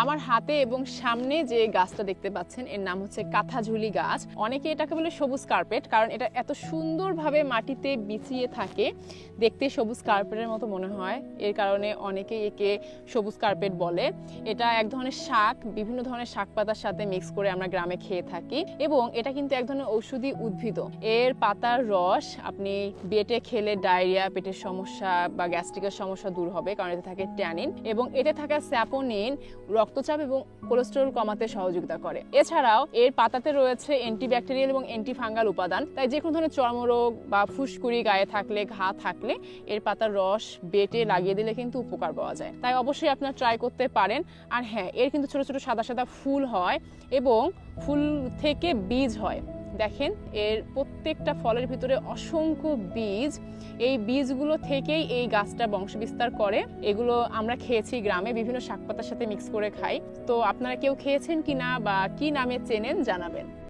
আমার হাতে এবং সামনে যে গাছটা দেখতে পাচ্ছেন এর নাম হচ্ছে কাঁথাঝুলি গাছ। অনেকে এটাকে বলে সবুজ কার্পেট, কারণ এটা এত সুন্দরভাবে মাটিতে বিছিয়ে থাকে, দেখতে সবুজ কার্পেটের মতো মনে হয়। এর কারণে অনেকেই একে সবুজ কার্পেট বলে। এটা এক ধরনের শাক, বিভিন্ন ধরনের শাক পাতার সাথে মিক্স করে আমরা গ্রামে খেয়ে থাকি এবং এটা কিন্তু এক ধরনের ঔষধি উদ্ভিদ। এর পাতার রস আপনি বেটে খেলে ডায়রিয়া, পেটের সমস্যা বা গ্যাস্ট্রিকের সমস্যা দূর হবে, কারণ এতে থাকে ট্যানিন এবং এতে থাকা স্যাপোনিন রক্তচাপ এবং কোলেস্টেরল কমাতে সহযোগিতা করে। এছাড়াও এর পাতাতে রয়েছে অ্যান্টিব্যাকটেরিয়াল এবং অ্যান্টিফাঙ্গাল উপাদান, তাই যে কোনো ধরনের চর্মরোগ বা ফুসকুড়ি গায়ে থাকলে, ঘা থাকলে এর পাতার রস বেটে লাগিয়ে দিলে কিন্তু উপকার পাওয়া যায়। তাই অবশ্যই আপনারা ট্রাই করতে পারেন। আর হ্যাঁ, এর কিন্তু ছোট ছোট সাদা সাদা ফুল হয় এবং ফুল থেকে বীজ হয়। দেখেন এর প্রত্যেকটা ফলের ভিতরে অসংখ্য বীজ, এই বীজগুলো থেকেই এই গাছটা বংশবিস্তার করে। এগুলো আমরা খেয়েছি গ্রামে, বিভিন্ন শাকপাতার সাথে মিক্স করে খাই। তো আপনারা কেউ খেয়েছেন কিনা বা কি নামে চেনেন জানাবেন।